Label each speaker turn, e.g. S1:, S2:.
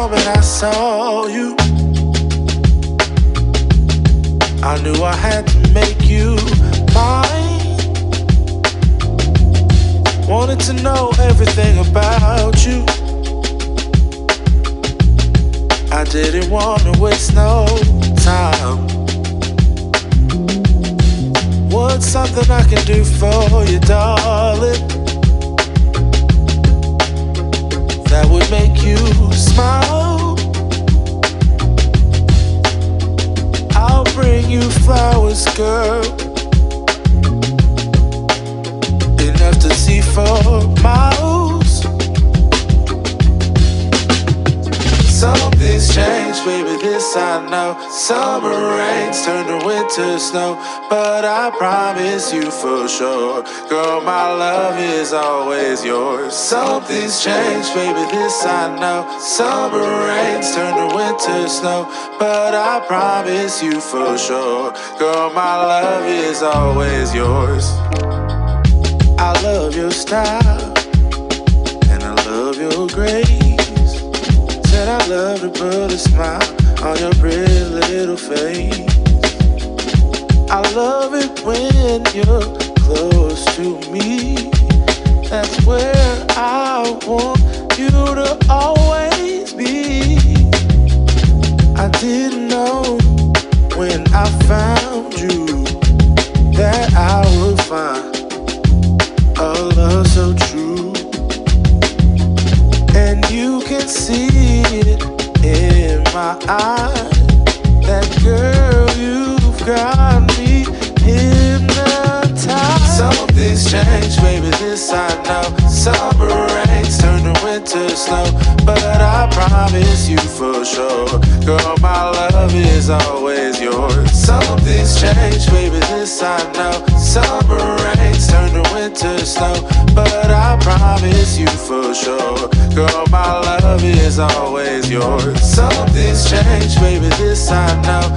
S1: moment I saw you, I knew I had to make you mine. Wanted to know everything about you. I didn't want to waste no time. What's something I can do for you, darling, that would make you smile? I'll bring you flowers, girl, enough to see for miles. Something's changed, baby, this I know. Summer rains turn to winter snow, but I promise you for sure, girl, my love is always yours. Something's changed, baby, this I know. Summer rains turn to winter snow, but I promise you for sure, girl, my love is always yours. I love your style, and I love your grace. Said I love to put a smile on your pretty little face. I love it when you're close to me. That's where I want you to always be. I didn't know when I found you that I would find a love so true. And you can see it in my eyes, that girl, you've got me hypnotized. Something's changed, baby, this I know. Summer rains turn to winter snow, but I promise you for sure, girl, my love is always yours. Something's changed, baby, this I know. Summer rains turn to winter snow, but I promise you for sure, girl, my love is always yours. Something's changed, baby, this I know.